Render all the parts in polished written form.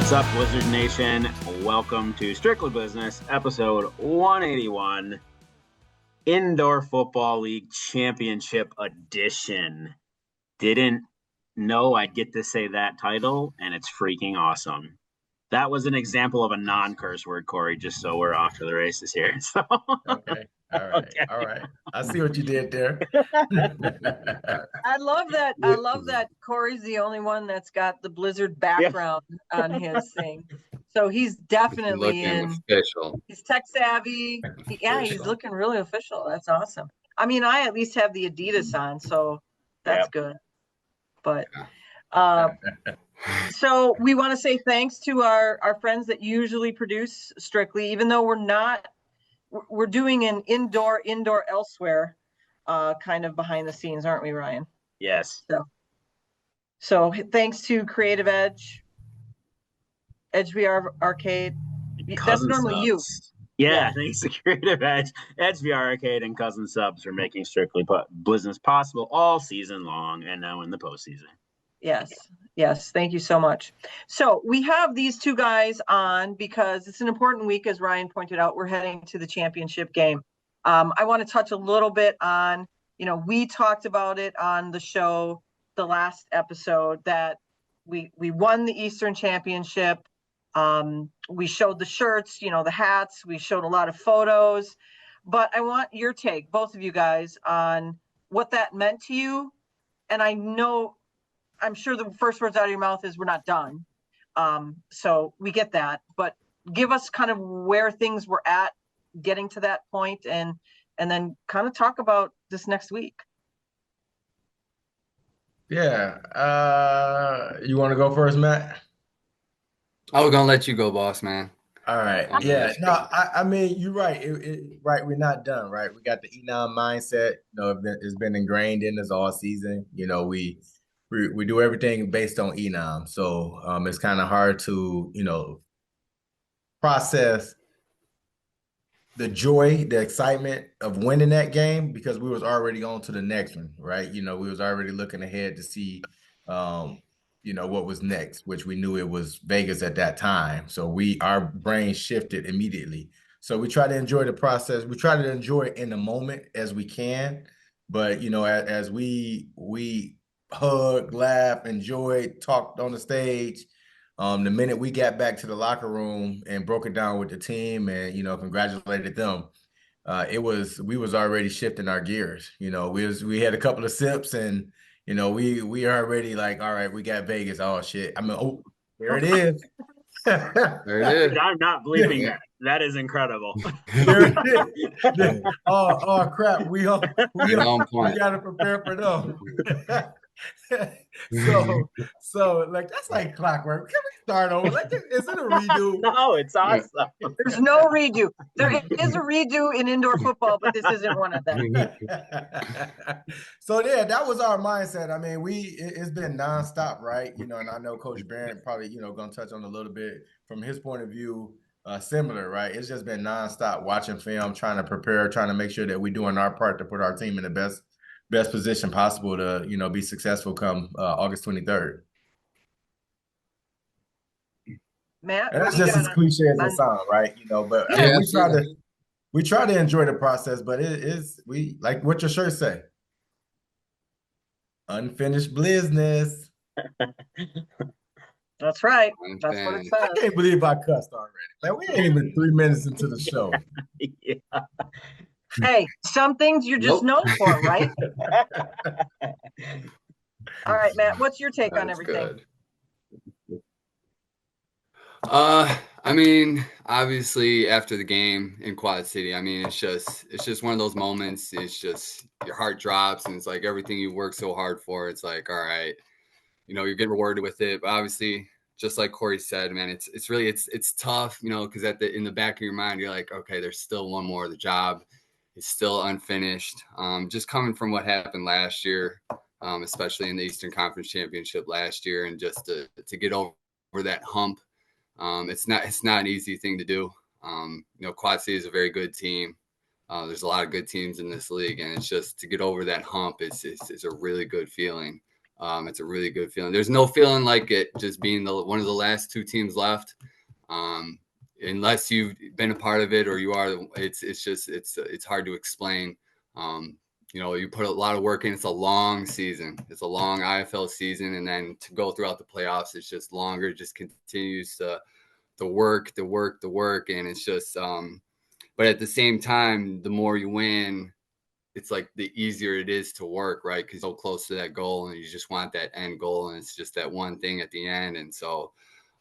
What's up, Blizzard Nation? Welcome to Strictly Blizzness, episode 181, Indoor Football League Championship Edition. Didn't know I'd get to say that title, and it's freaking awesome. That was an example of a non-curse word, Corey, just so we're off to the races here. So. Okay. All right. I see what you did there. I love that. I love that Corey's the only one that's got the Blizzard background on his thing. So he's definitely official. He's tech savvy. He's looking really official. That's awesome. I mean, I at least have the Adidas on, so that's good. But so we want to say thanks to our friends that usually produce Strictly, even though we're doing an indoor elsewhere kind of behind the scenes, aren't we, Ryan? Yes. So thanks to Creative Edge, VR Arcade. That's normally you. Yeah, thanks to Creative Edge, VR Arcade, and Cousin Subs for making Strictly Blizzness possible all season long and now in the postseason. Yes. Thank you so much. So we have these two guys on because it's an important week, as Ryan pointed out. We're heading to the championship game. I want to touch a little bit on, we talked about it on the show, the last episode, that we won the Eastern Championship. We showed the shirts, the hats. We showed a lot of photos. But I want your take, both of you guys, on what that meant to you. And I'm sure the first words out of your mouth is we're not done. So we get that. But give us kind of where things were at getting to that point, and then kind of talk about this next week. Yeah. You want to go first, Matt? I was gonna let you go, boss man. All right. Yeah. No, I mean, you're right. Right. We're not done. Right. We got the Enom mindset. It's been ingrained in us all season. We do everything based on Enom. So it's kind of hard to process the joy, the excitement of winning that game, because we was already on to the next one, right? We was already looking ahead to see, what was next, which we knew it was Vegas at that time. So our brain shifted immediately. So we try to enjoy the process. We try to enjoy it in the moment as we can. But, as we hugged, laughed, enjoyed, talked on the stage, the minute we got back to the locker room and broke it down with the team and, congratulated them, we was already shifting our gears. We had a couple of sips and, we already like, all right, we got Vegas. Oh shit. I mean, there it is. There it is. I'm not believing that. That is incredible. There it is. Oh crap. We got to prepare for them. So like that's like clockwork. Can we start over? Is it a redo? No, it's awesome. There's no redo. There is a redo in indoor football, but this isn't one of them. So yeah, that was our mindset. I mean, it's been nonstop, right? And I know Coach Behrendt probably gonna touch on a little bit from his point of view. Similar, right? It's just been nonstop watching film, trying to prepare, trying to make sure that we're doing our part to put our team in the best position possible to be successful come August 23rd. Matt, and that's just as cliche as it sounds, right? But we try to enjoy the process, but we like what your shirt say. Unfinished Blizzness. That's right. That's what it says. I can't believe I cussed already. Man, we ain't even 3 minutes into the show. Yeah. Hey, some things you're just known for, right? All right, Matt, what's your take on everything? Good. I mean, obviously after the game in Quad City, I mean, it's just one of those moments. It's just your heart drops and it's like everything you work so hard for. It's like, all right, you're getting rewarded with it. But obviously, just like Corey said, man, it's really tough, because in the back of your mind, you're like, okay, there's still one more of the job. It's still unfinished. Just coming from what happened last year, especially in the Eastern Conference Championship last year, and just to get over that hump, it's not an easy thing to do. Quad City is a very good team. There's a lot of good teams in this league, and it's just to get over that hump. It's a really good feeling. It's a really good feeling. There's no feeling like it just being one of the last 2 teams left. Unless you've been a part of it or you are, it's hard to explain. You put a lot of work in. It's a long season. It's a long IFL season. And then to go throughout the playoffs, it's just longer. It just continues to work. And it's just, but at the same time, the more you win, it's like the easier it is to work, right? Because you're so close to that goal and you just want that end goal. And it's just that one thing at the end. And so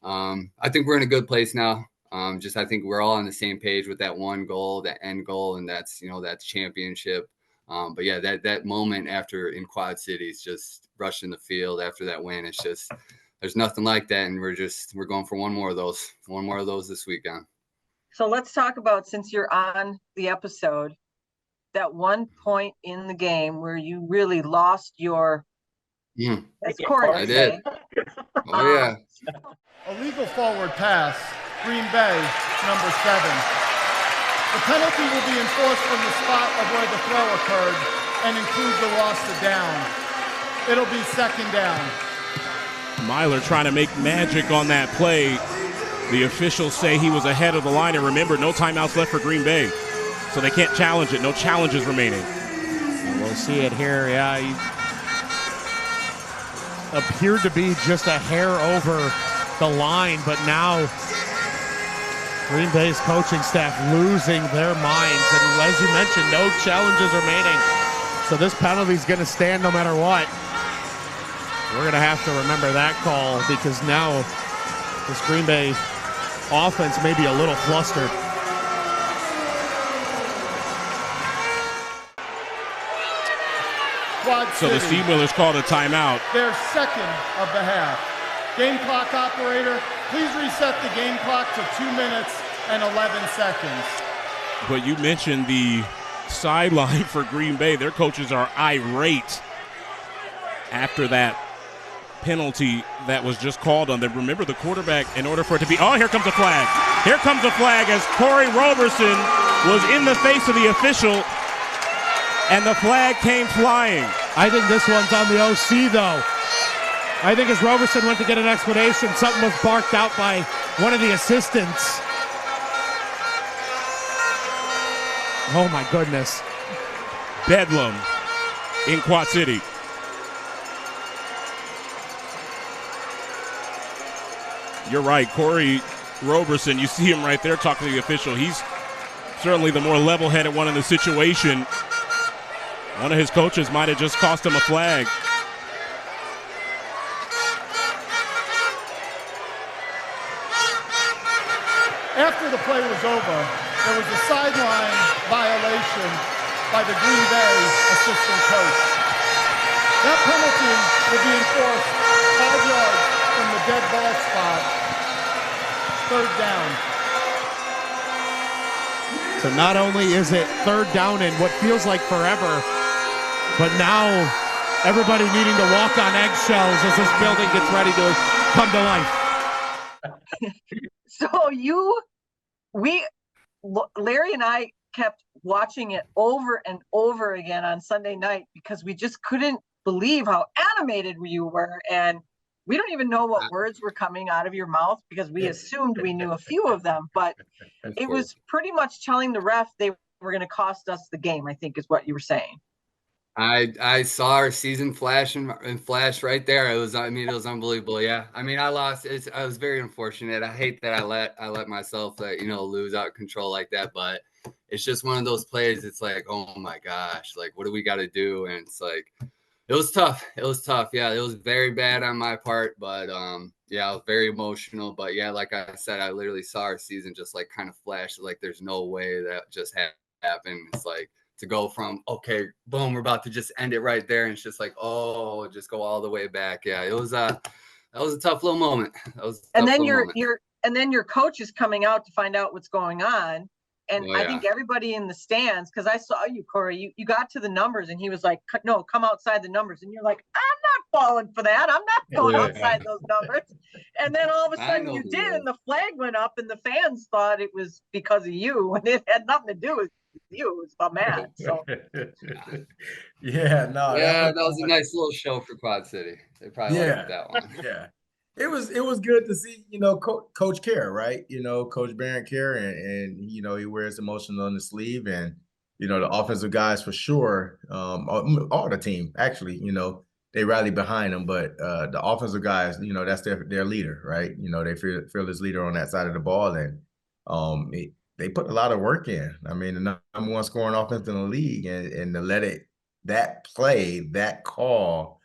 I think we're in a good place now. I think we're all on the same page with that one goal, that end goal, and that's championship. But yeah, that moment after in Quad Cities, just rushing the field after that win, it's just, there's nothing like that. And we're going for one more of those this weekend. So let's talk about, since you're on the episode, that one point in the game where you really lost your, as Corey I did. Oh yeah. Illegal forward pass, Green Bay, number 7. The penalty will be enforced from the spot of where the throw occurred and include the loss of down. It'll be 2nd down. Myler trying to make magic on that play. The officials say he was ahead of the line, and remember, no timeouts left for Green Bay, so they can't challenge it. No challenges remaining. And we'll see it here. Yeah, he appeared to be just a hair over the line, but now Green Bay's coaching staff losing their minds. And as you mentioned, no challenges remaining. So this penalty is going to stand no matter what. We're going to have to remember that call, because now this Green Bay offense may be a little flustered. So the Steamwheelers called a timeout. Their 2nd of the half. Game clock operator, please reset the game clock to 2 minutes and 11 seconds. But you mentioned the sideline for Green Bay. Their coaches are irate after that penalty that was just called on them. Remember, the quarterback, in order for it to be, here comes a flag. Here comes a flag as Corey Roberson was in the face of the official, and the flag came flying. I think this one's on the OC, though. I think as Roberson went to get an explanation, something was barked out by one of the assistants. Oh, my goodness. Bedlam in Quad City. You're right, Corey Roberson, you see him right there talking to the official. He's certainly the more level-headed one in the situation. One of his coaches might have just cost him a flag. After the play was over, there was a sideline violation by the Green Bay assistant coach. That penalty will be enforced 5 yards from the dead ball spot, 3rd down. So not only is it 3rd down in what feels like forever, but now everybody needing to walk on eggshells as this building gets ready to come to life. So Larry and I kept watching it over and over again on Sunday night because we just couldn't believe how animated you were. And we don't even know what words were coming out of your mouth because we assumed we knew a few of them, but it was pretty much telling the ref they were going to cost us the game, I think is what you were saying. I saw our season flash and flash right there. It was unbelievable. Yeah. I mean, I lost. I was very unfortunate. I hate that I let myself, lose out control like that, but it's just one of those plays. It's like, oh my gosh, like, what do we got to do? And it's like, it was tough. Yeah. It was very bad on my part, but, yeah, I was very emotional, but yeah, like I said, I literally saw our season just like kind of flash. Like there's no way that just happened. It's like, to go from, okay, boom, we're about to just end it right there. And it's just like, oh, just go all the way back. Yeah, that was a tough little moment. And then your coach is coming out to find out what's going on. And I think everybody in the stands, because I saw you, Corey, you got to the numbers and he was like, no, come outside the numbers. And you're like, I'm not falling for that. I'm not going outside those numbers. And then all of a sudden you did, and the flag went up and the fans thought it was because of you when it had nothing to do with you. It's about Matt. So Yeah, no, Yeah, that was a nice little show for Quad City. They probably yeah, liked that one. yeah. It was good to see, Coach care, right? Coach Behrendt care, and he wears emotion on his sleeve, and the offensive guys for sure, all the team actually, they rally behind him, but the offensive guys, that's their leader, right? They feel his leader on that side of the ball, and they put a lot of work in. I mean, the number one scoring offense in the league, and to let that call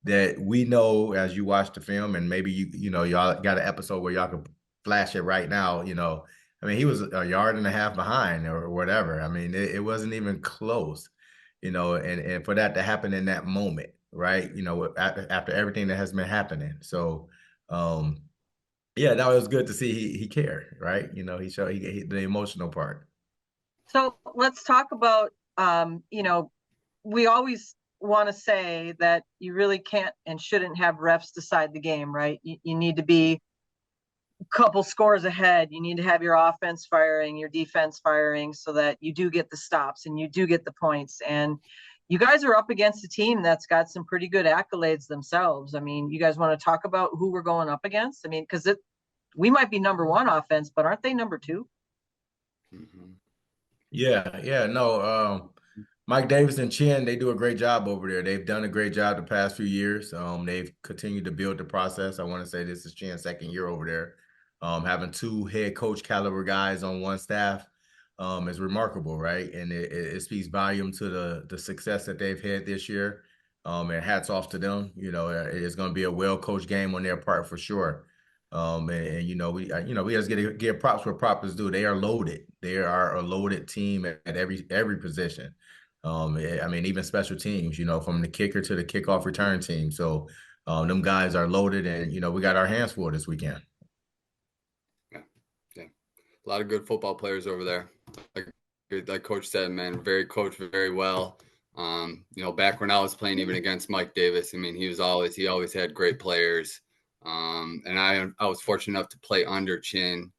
that we know as you watch the film, and maybe y'all got an episode where y'all can flash it right now. I mean, he was a yard and a half behind or whatever. I mean, it wasn't even close. And for that to happen in that moment, right? After everything that has been happening. So, yeah, that was good to see he cared, right? He showed the emotional part. So let's talk about, we always want to say that you really can't and shouldn't have refs decide the game, right? You need to be a couple scores ahead. You need to have your offense firing, your defense firing, so that you do get the stops and you do get the points. And you guys are up against a team that's got some pretty good accolades themselves. I mean, you guys want to talk about who we're going up against? I mean, because we might be number one offense, but aren't they number two? Mm-hmm. Yeah, no. Mike Davis and Chin, they do a great job over there. They've done a great job the past few years. They've continued to build the process. I want to say this is Chin's second year over there. Having two head coach caliber guys on one staff is remarkable, right? And it speaks volume to the success that they've had this year. And hats off to them. It's going to be a well-coached game on their part for sure. We just get props where props is due. They are loaded. They are a loaded team at every position. I mean, even special teams, from the kicker to the kickoff return team. So them guys are loaded, and we got our hands full this weekend. Yeah, a lot of good football players over there. Like Coach said, man, coached very well. Back when I was playing even against Mike Davis, I mean, he always had great players. And I was fortunate enough to play under Chin.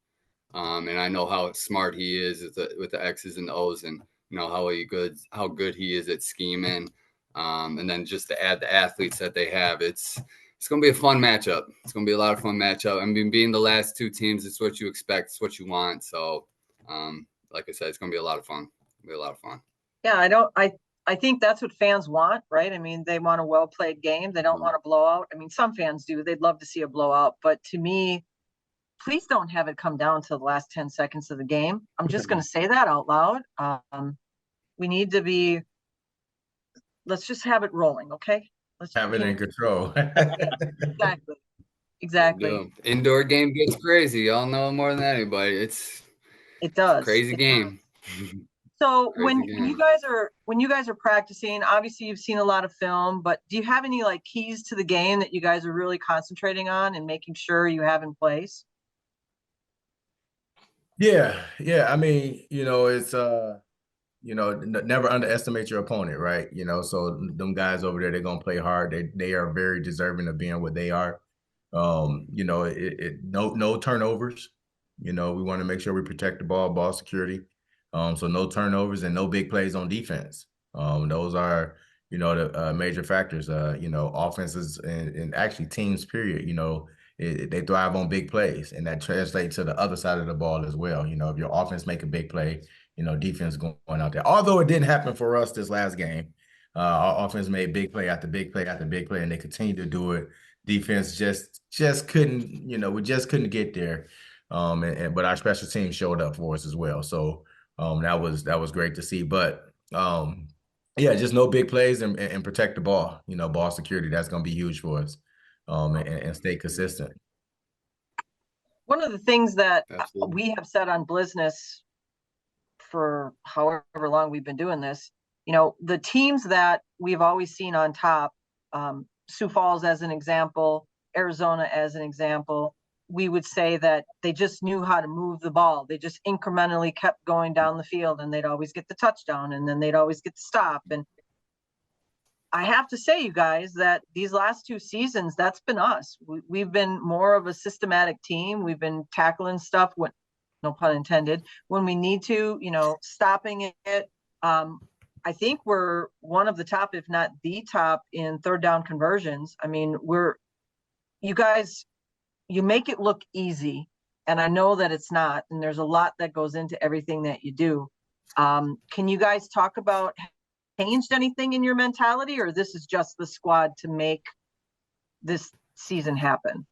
And I know how smart he is with the X's and O's, and how good he is at scheming. And then just to add the athletes that they have, it's going to be a fun matchup. It's going to be a lot of fun matchup. I mean, being the last two teams, it's what you expect. It's what you want. So, like I said, it's going to be a lot of fun. It'll be a lot of fun. Yeah, I think that's what fans want, right? I mean, they want a well-played game. They don't want a blowout. I mean, some fans do. They'd love to see a blowout. But to me, please don't have it come down to the last 10 seconds of the game. I'm just going to say that out loud. We need to let's just have it rolling, okay? Let's have it in control. Exactly. Indoor game gets crazy. Y'all know more than anybody. It does. It's a crazy game. So when you guys are practicing, obviously you've seen a lot of film, but do you have any keys to the game that you guys are really concentrating on and making sure you have in place? Yeah. I mean, it's never underestimate your opponent, right? So them guys over there, they're gonna play hard. They are very deserving of being what they are. No turnovers. We want to make sure we protect the ball security. So no turnovers and no big plays on defense. Those are, the major factors. Offenses and actually teams, period. They thrive on big plays, and that translates to the other side of the ball as well. If your offense make a big play, defense going out there. Although it didn't happen for us this last game, our offense made big play after big play after big play, and they continue to do it. Defense just couldn't, we just couldn't get there. But our special team showed up for us as well. So that was great to see. But yeah, just no big plays and protect the ball. Ball security, that's going to be huge for us. And stay consistent. One of the things that we have said on Blizzness for however long we've been doing this, the teams that we've always seen on top, Sioux Falls as an example, Arizona as an example, we would say that they just knew how to move the ball. They just incrementally kept going down the field, and they'd always get the touchdown, and then they'd always get the stop. And I have to say, you guys, that these last two seasons, that's been us. We've been more of a systematic team. We've been tackling stuff when no pun intended, when we need to, stopping it. I think we're one of the top, if not the top, in third down conversions. I mean, you guys, you make it look easy, and I know that it's not, and there's a lot that goes into everything that you do. Can you guys talk about changed anything in your mentality, or this is just the squad to make this season happen?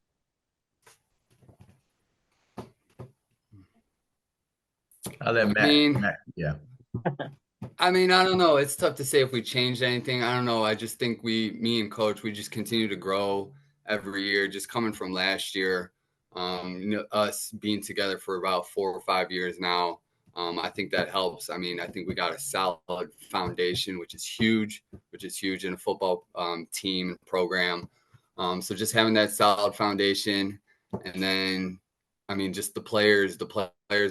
I'll let Matt. Yeah. I mean, I don't know. It's tough to say if we changed anything. I don't know. I just think me and Coach, we just continue to grow every year, just coming from last year. Us being together for about 4 or 5 years now. I think that helps. I mean, I think we got a solid foundation, which is huge in a football team and program. So just having that solid foundation, and then, I mean, just the players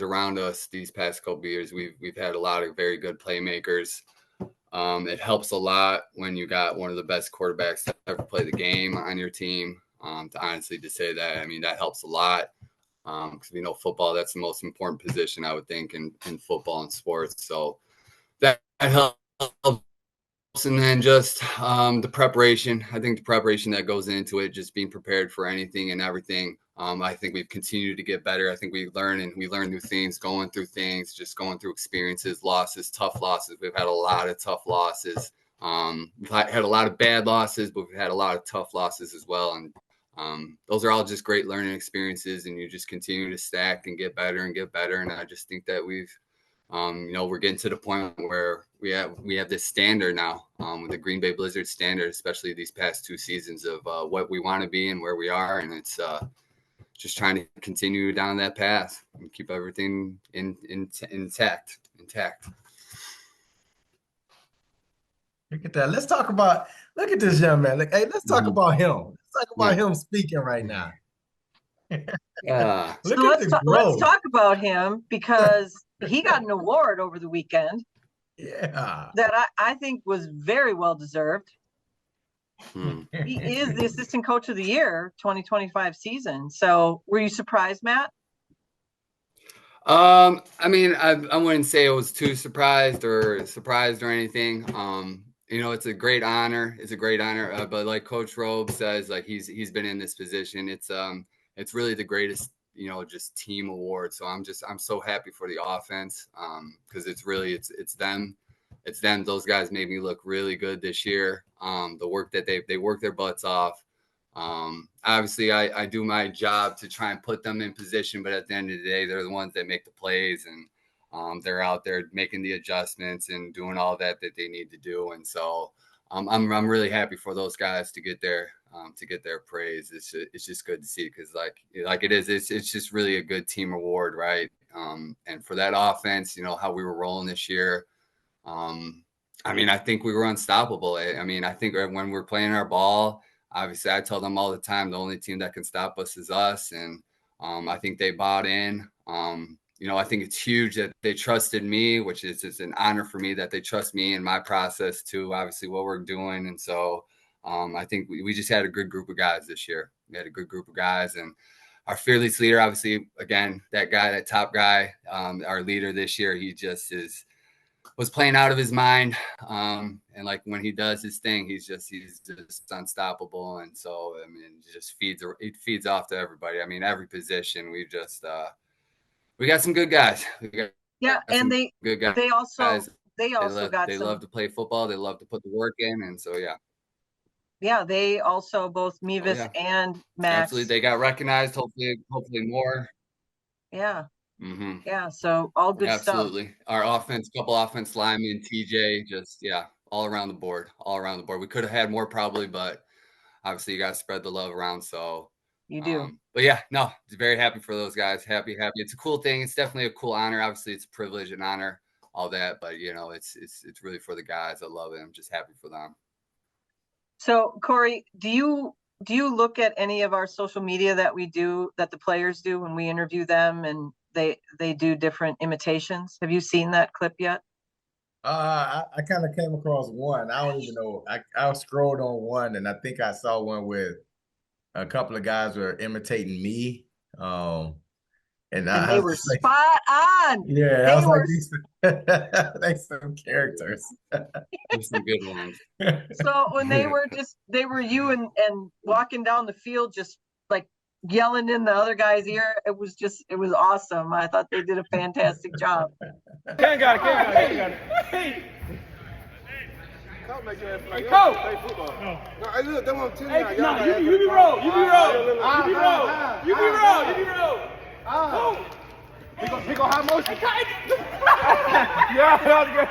around us these past couple of years, we've had a lot of very good playmakers. It helps a lot when you got one of the best quarterbacks to ever play the game on your team. To say that, I mean, that helps a lot. Because we know football, that's the most important position, I would think, in football and sports. So that helps. And then just the preparation. I think the preparation that goes into it, just being prepared for anything and everything. I think we've continued to get better. I think we learn new things, going through things, just going through experiences, losses, tough losses. We've had a lot of tough losses. We've had a lot of bad losses, but we've had a lot of tough losses as well. And those are all just great learning experiences, and you just continue to stack and get better and get better. And I just think that we've, we're getting to the point where we have this standard now, with the Green Bay Blizzard standard, especially these past 2 seasons of what we want to be and where we are. And it's just trying to continue down that path and keep everything intact. Look at that. Look at this young man. Let's talk about him. Let's talk about him speaking right now. Yeah. Let's talk about him, because he got an award over the weekend. Yeah. That I think was very well deserved. He is the assistant coach of the year 2025 season. So were you surprised, Matt? I mean, I wouldn't say I was too surprised or anything. It's a great honor. But like Coach Robe says, like he's been in this position. It's really the greatest, just team award. So I'm so happy for the offense, because it's them. It's them. Those guys made me look really good this year. The work that they work their butts off. Obviously I do my job to try and put them in position, but at the end of the day, they're the ones that make the plays, and they're out there making the adjustments and doing all that they need to do. And so I'm really happy for those guys to get their praise. It's just good to see, because like it is, it's just really a good team award, right? And for that offense, how we were rolling this year. I mean, I think we were unstoppable. I mean, I think when we're playing our ball, obviously I tell them all the time, the only team that can stop us is us. And I think they bought in. I think it's huge that they trusted me, which is it's an honor for me that they trust me in my process too, obviously what we're doing. And so I think we just had a good group of guys this year. We had a good group of guys, and our fearless leader, obviously, again, that top guy, our leader this year, he just was playing out of his mind. And like when he does his thing, he's just unstoppable. And so, I mean, it feeds off to everybody. I mean, every position, we got some good guys. They also love to play football. They love to put the work in. And so, yeah. Yeah, they also, both Mevis and Max. Absolutely. They got recognized, hopefully more. Yeah. Mm-hmm. Yeah, so all good stuff. Absolutely. Our couple offense linemen, TJ, all around the board. We could have had more probably, but obviously you got to spread the love around. So you do. But yeah, no, very happy for those guys. Happy. It's a cool thing. It's definitely a cool honor. Obviously it's a privilege and honor, all that, but it's really for the guys. I love it. I'm just happy for them. So Corey, do you look at any of our social media that the players do when we interview them, and they do different imitations? Have you seen that clip yet? I kind of came across one. I don't even know. I scrolled on one, and I think I saw one with a couple of guys were imitating me. And And they were spot on. Yeah, I was like, these some characters. There's some good ones. So when they were you and walking down the field, just like yelling in the other guy's ear, it was awesome. I thought they did a fantastic job. Ken got it. Hey. Coach make your ass play football. No, hey, look, that's what I'm telling you. No, you be roll. You be roll. He go high motion. Yeah, that was good.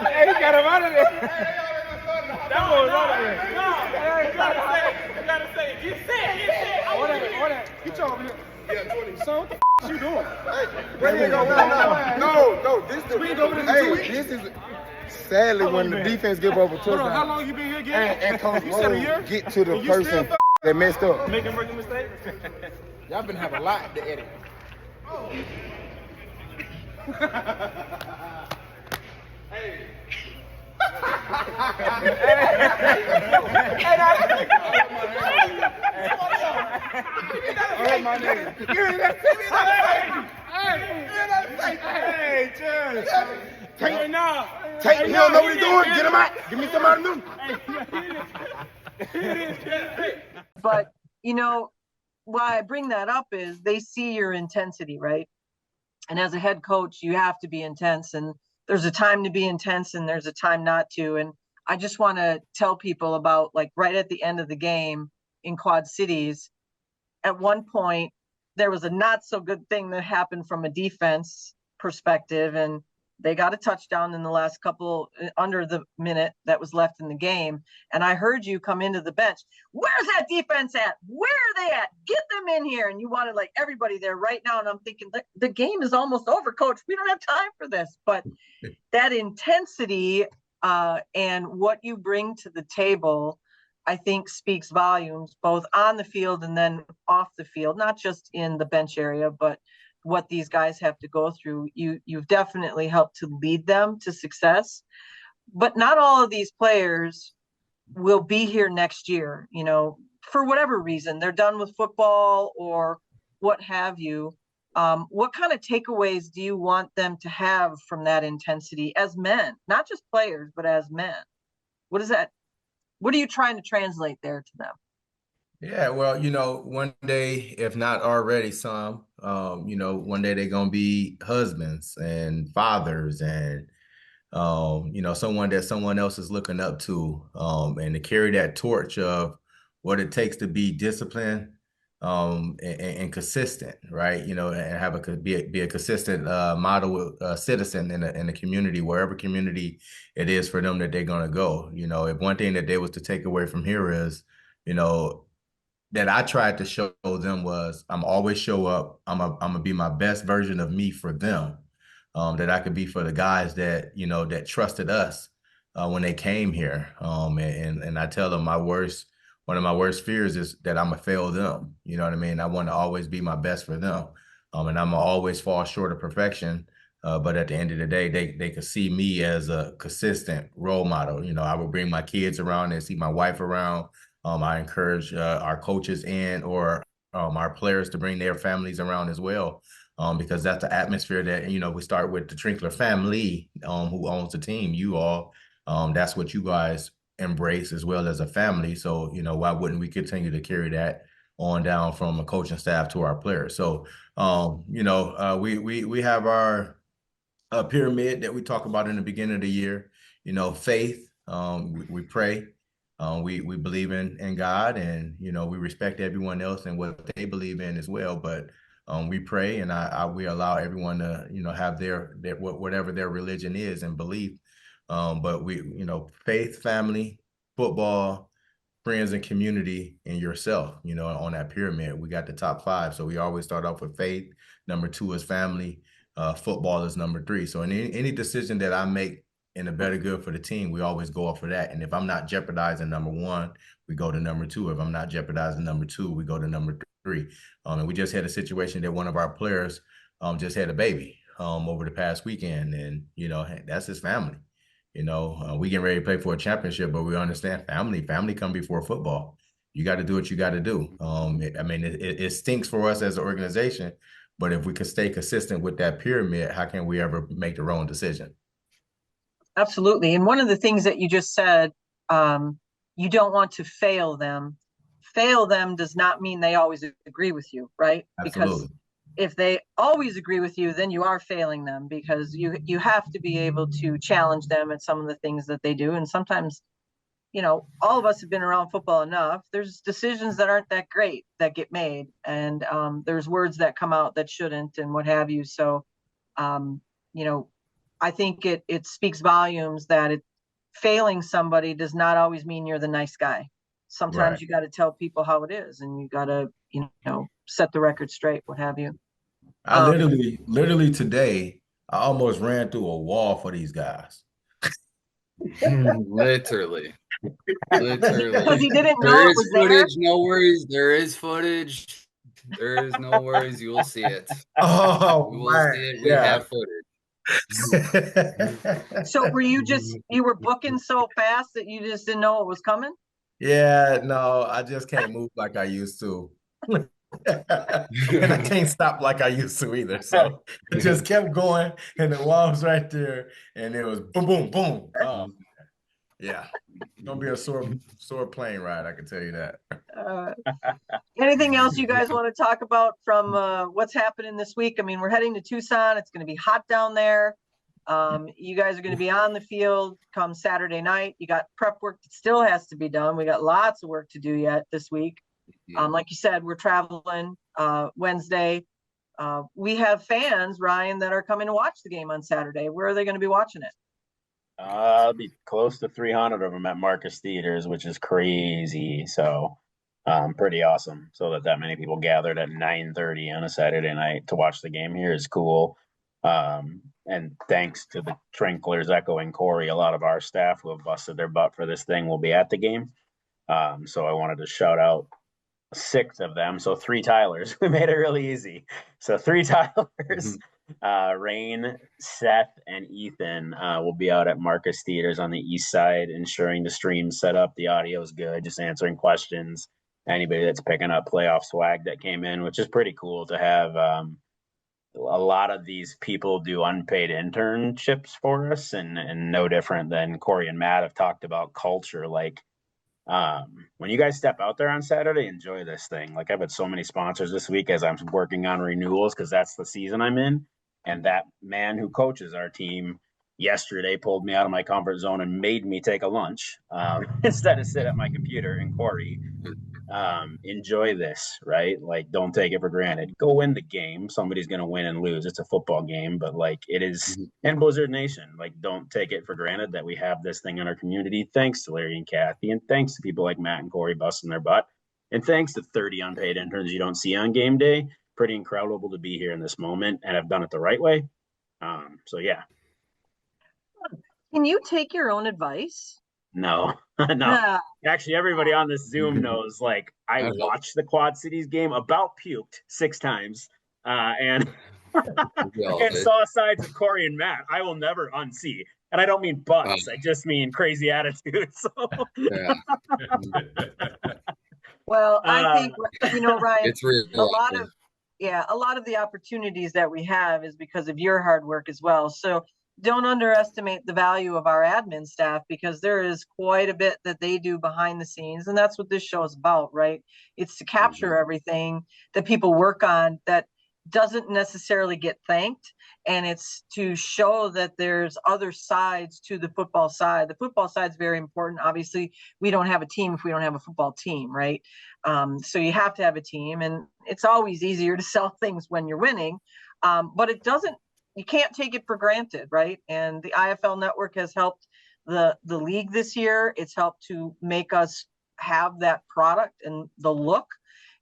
Hey, he got him out of there. That was out of there. No, you gotta say it. Get set. What that? Get your over here. Yeah, 20. So what the f*** you doing? Hey, no, this is sadly when the defense give over touchdown. Hold on, how long you been here again? And Coach Rose get to the person that messed up. Making rookie mistakes? Y'all been having a lot to edit. Oh. Hey. Hey, my nigga. Hey, cheers. Take, you don't know what he's doing. Get him out. Give me somebody new. But, why I bring that up is they see your intensity, right? And as a head coach, you have to be intense. And there's a time to be intense and there's a time not to. And I just want to tell people about, like, right at the end of the game in Quad Cities, at one point, there was a not so good thing that happened from a defense perspective. And they got a touchdown in the last couple, under the minute that was left in the game. And I heard you come into the bench. Where's that defense at? Where are they at? Get them in here. And you wanted like everybody there right now. And I'm thinking, the game is almost over, coach. We don't have time for this. But that intensity and what you bring to the table, I think speaks volumes, both on the field and then off the field, not just in the bench area, but what these guys have to go through. You've definitely helped to lead them to success, but not all of these players will be here next year, for whatever reason. They're done with football or what have you. What kind of takeaways do you want them to have from that intensity as men, not just players, but as men? What are you trying to translate there to them? Yeah, well, one day, if not already some, one day they're going to be husbands and fathers and, someone that someone else is looking up to, and to carry that torch of what it takes to be disciplined and consistent, right? And be a consistent model citizen in a community, wherever community it is for them that they're going to go. If one thing that they was to take away from here is, that I tried to show them was I'm always show up. I'm gonna be my best version of me for them, that I could be for the guys that, that trusted us when they came here. And I tell them one of my worst fears is that I'm gonna fail them. You know what I mean? I want to always be my best for them. And I'm gonna always fall short of perfection. But at the end of the day, they could see me as a consistent role model. I would bring my kids around and see my wife around. I encourage our coaches or our players to bring their families around as well, because that's the atmosphere that, we start with the Trinkler family, who owns the team. You all, that's what you guys embrace as well as a family. So, why wouldn't we continue to carry that on down from a coaching staff to our players? So, we have our pyramid that we talk about in the beginning of the year. Faith, we pray. We believe in God, and we respect everyone else and what they believe in as well. But we pray, and we allow everyone to have their whatever their religion is and belief. But we faith, family, football, friends, and community, and yourself. On that pyramid, we got the top 5. So we always start off with faith. Number 2 is family. Football is number 3. So in any decision that I make and the better good for the team, we always go off for that. And if I'm not jeopardizing number 1, we go to number 2. If I'm not jeopardizing number 2, we go to number 3. And we just had a situation that one of our players just had a baby over the past weekend, and that's his family. We getting ready to play for a championship, but we understand family come before football. You got to do what you got to do. It stinks for us as an organization, But if we could stay consistent with that pyramid, how can we ever make the wrong decision? Absolutely. And one of the things that you just said, you don't want to fail them. Fail them does not mean they always agree with you, right? Absolutely. Because if they always agree with you, then you are failing them, because you have to be able to challenge them at some of the things that they do. And sometimes, all of us have been around football enough. There's decisions that aren't that great that get made, and there's words that come out that shouldn't, and what have you. So, I think it speaks volumes that failing somebody does not always mean you're the nice guy. Sometimes Right. you got to tell people how it is, and you got to, set the record straight, what have you. I literally today, I almost ran through a wall for these guys. Literally. Because he didn't know There it is was footage, there. no worries. There is footage. There is no worries. You will see it. Oh, You will see it. We have footage. So were you were booking so fast that you just didn't know it was coming? Yeah, no, I just can't move like I used to. And I can't stop like I used to either. So it just kept going, and the wall was right there, and it was boom, boom, boom. Oh, yeah. It's gonna be a sore plane ride, I can tell you that. Anything else you guys want to talk about from what's happening this week? I mean, we're heading to Tucson. It's going to be hot down there. You guys are going to be on the field come Saturday night. You got prep work that still has to be done. We got lots of work to do yet this week. Like you said, we're traveling Wednesday. We have fans, Ryan, that are coming to watch the game on Saturday. Where are they going to be watching it? I'll be close to 300 of them at Marcus Theaters, which is crazy. So pretty awesome. So that many people gathered at 9:30 on a Saturday night to watch the game here is cool. And thanks to the Trinklers, Echo, and Corey, a lot of our staff who have busted their butt for this thing will be at the game. So I wanted to shout out 6 of them. So 3 Tylers. We made it really easy. So 3 Tylers. Rain, Seth, and Ethan will be out at Marcus Theaters on the east side, ensuring the stream's set up, the audio is good, just answering questions. Anybody that's picking up playoff swag that came in, which is pretty cool to have. A lot of these people do unpaid internships for us, and no different than Corey and Matt have talked about culture. Like, when you guys step out there on Saturday, enjoy this thing. Like, I've had so many sponsors this week as I'm working on renewals because that's the season I'm in. And that man who coaches our team yesterday pulled me out of my comfort zone and made me take a lunch instead of sit at my computer. And Corey, enjoy this, right? Like, don't take it for granted. Go win the game. Somebody's going to win and lose. It's a football game, but like it is in Blizzard Nation. Like, don't take it for granted that we have this thing in our community. Thanks to Larry and Kathy, and thanks to people like Matt and Corey busting their butt, and thanks to 30 unpaid interns you don't see on game day. Pretty incredible to be here in this moment, and I've done it the right way. So yeah. Can you take your own advice? No. Actually, everybody on this Zoom knows, like, I watched the Quad Cities game, about puked 6 times, and saw sides of Corey and Matt I will never unsee. And I don't mean butts, I just mean crazy attitudes. So. Yeah. Well, I think, Ryan, It's really a lot of the opportunities that we have is because of your hard work as well. So don't underestimate the value of our admin staff, because there is quite a bit that they do behind the scenes. And that's what this show is about, right? It's to capture everything that people work on that doesn't necessarily get thanked. And it's to show that there's other sides to the football side. The football side is very important. Obviously, we don't have a team if we don't have a football team, right? So you have to have a team, and it's always easier to sell things when you're winning. But you can't take it for granted, right? And the IFL network has helped the league this year. It's helped to make us have that product and the look.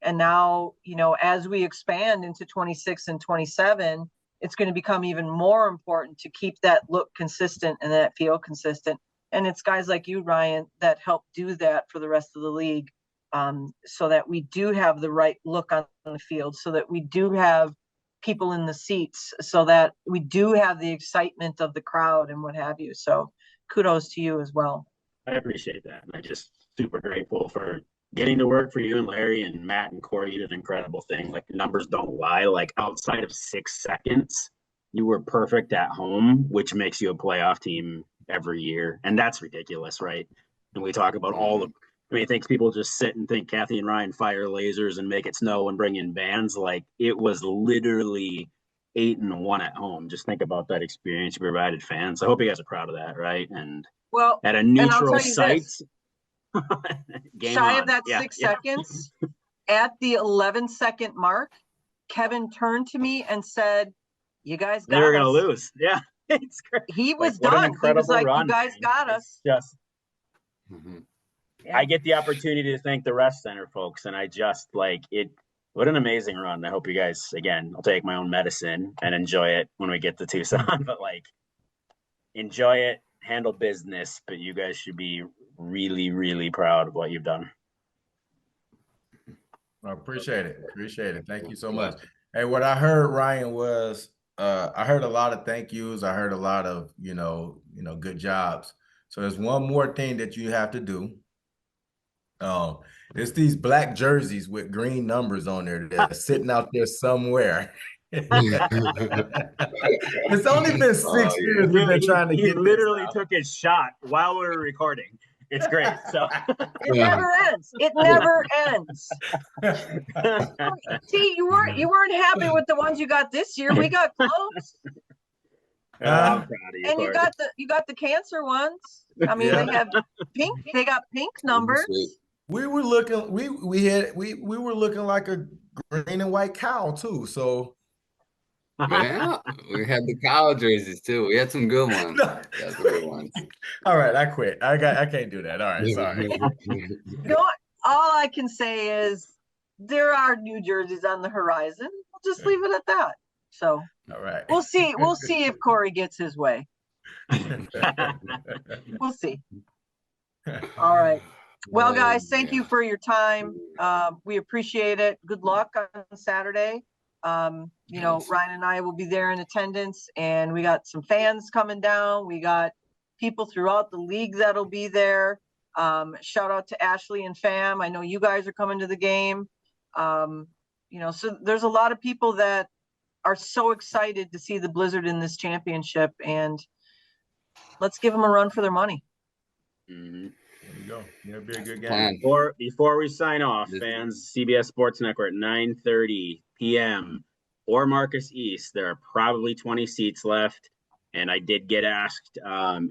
And now, as we expand into 26 and 27, it's going to become even more important to keep that look consistent and that feel consistent. And it's guys like you, Ryan, that help do that for the rest of the league, so that we do have the right look on the field, so that we do have people in the seats, so that we do have the excitement of the crowd and what have you. So kudos to you as well. I appreciate that. I'm just super grateful for getting to work for you and Larry and Matt and Corey, you did an incredible thing. Like, the numbers don't lie. Like, outside of 6 seconds, you were perfect at home, which makes you a playoff team every year. And that's ridiculous, right? And we talk about all the, I mean, I think people just sit and think Kathy and Ryan fire lasers and make it snow and bring in bands. Like, it was literally 8-1 at home. Just think about that experience you provided fans. I hope you guys are proud of that, right? And Well, at a neutral site. This, shy of that 6 seconds, at the 11-second mark, Kevin turned to me and said, "You guys got us." They were going to lose. Yeah. It's great. He was done. He was like, "You guys got us." Just, I get the opportunity to thank the rest center folks, and I just like it. What an amazing run. I hope you guys, again, I'll take my own medicine and enjoy it when we get to Tucson, but like, enjoy it, handle business, but you guys should be really, really proud of what you've done. I appreciate it. Appreciate it. Thank you so much. Hey, what I heard, Ryan, was I heard a lot of thank yous. I heard a lot of, good jobs. So there's one more thing that you have to do. It's these black jerseys with green numbers on there that's sitting out there somewhere. It's only been 6 years we've been trying to get. He literally took his shot while we were recording. It's great. So it never ends. It never ends. See, you weren't happy with the ones you got this year. We got close. I'm proud of you, and you got the cancer ones. I mean, they have pink. They got pink numbers. We were looking. We were looking like a green and white cow too. So. Yeah, we had the cow jerseys too. We had some good ones. All right, I quit. I can't do that. All right, sorry. All I can say is there are new jerseys on the horizon. We'll just leave it at that. So, all right, we'll see. We'll see if Corey gets his way. We'll see. All right. Well, guys, thank you for your time. We appreciate it. Good luck on Saturday. Ryan and I will be there in attendance, and we got some fans coming down. We got people throughout the league that'll be there. Shout out to Ashley and fam. I know you guys are coming to the game. So there's a lot of people that are so excited to see the Blizzard in this championship, and let's give them a run for their money. Mm-hmm. There you go. It'll be a good game. Before we sign off, fans, CBS Sports Network, 9:30 p.m. or Marcus East. There are probably 20 seats left, and I did get asked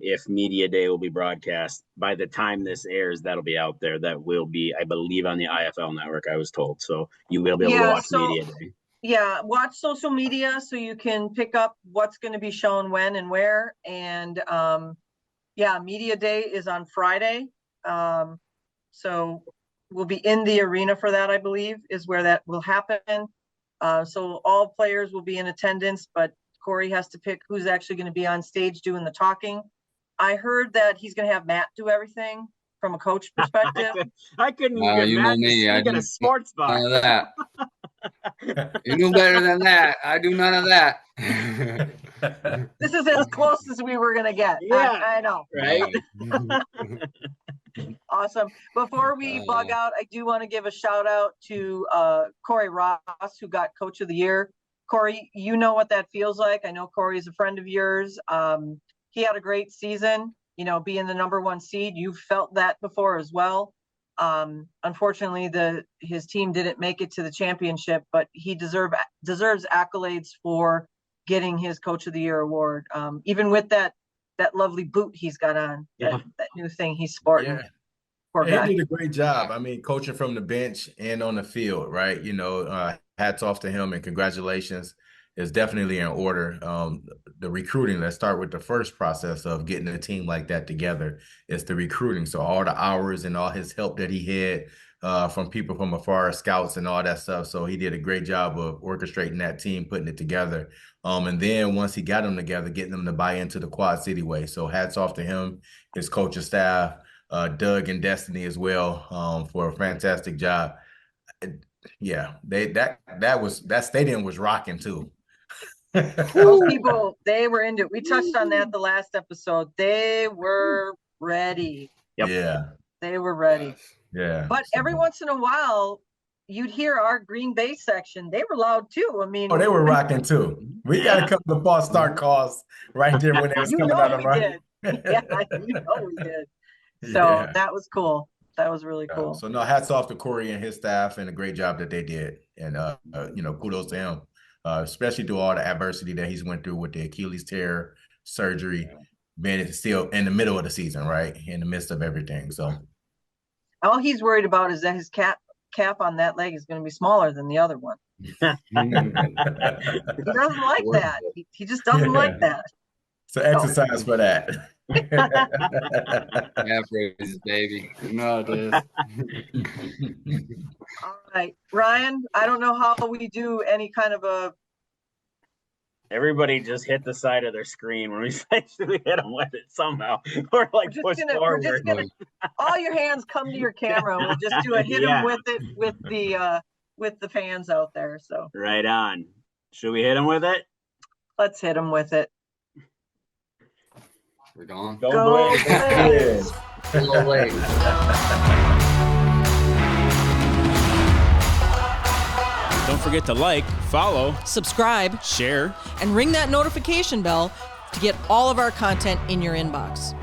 if Media Day will be broadcast. By the time this airs, that'll be out there. That will be, I believe, on the IFL network, I was told. So you will be able to watch Media Day. Yeah, watch social media so you can pick up what's going to be shown when and where. And, Media Day is on Friday. So we'll be in the arena for that, I believe, is where that will happen. So all players will be in attendance, but Corey has to pick who's actually going to be on stage doing the talking. I heard that he's going to have Matt do everything from a coach perspective. I couldn't even get Matt to speak at a sports bar. None of that. You do better than that. I do none of that. This is as close as we were going to get. Yeah, I know. Right? Awesome. Before we bug out, I do want to give a shout out to Corey Ross, who got Coach of the Year. Corey, you know what that feels like. I know Corey is a friend of yours. He had a great season, being the number 1 seed. You've felt that before as well. Unfortunately, his team didn't make it to the championship, but he deserves accolades for getting his Coach of the Year award. Even with that lovely boot he's got on, that new thing he's sporting. Yeah. He did a great job. I mean, coaching from the bench and on the field, right? Hats off to him and congratulations. Is definitely in order. The recruiting, let's start with the first process of getting a team like that together. It's the recruiting. So all the hours and all his help that he had from people from afar, scouts and all that stuff. So he did a great job of orchestrating that team, putting it together. And then once he got them together, getting them to buy into the Quad City way. So hats off to him, his coaching staff, Doug and Destiny as well, for a fantastic job. Yeah, that stadium was rocking too. Those people, they were into it. We touched on that the last episode. They were ready. Yep. Yeah. They were ready. Yeah. But every once in a while, you'd hear our Green Bay section. They were loud too. I mean, they were rocking too. We got a couple of false start calls right there when they was coming out of run. Yeah, we did. So that was cool. That was really cool. So no, hats off to Corey and his staff and a great job that they did. And kudos to him, especially through all the adversity that he's went through with the Achilles tear surgery, being still in the middle of the season, right? In the midst of everything. So all he's worried about is that his cap on that leg is going to be smaller than the other one. He doesn't like that. He just doesn't like that. So exercise for that. Average, baby. No, it is. All right, Ryan, I don't know how we do any kind of a. Everybody just hit the side of their screen when we actually hit them with it somehow. Or like push forward. All your hands come to your camera. And we'll just do a hit them with it with the fans out there. So right on. Should we hit them with it? Let's hit them with it. We're gone. Go Blizz. Go late. Don't forget to like, follow, subscribe, share, and ring that notification bell to get all of our content in your inbox.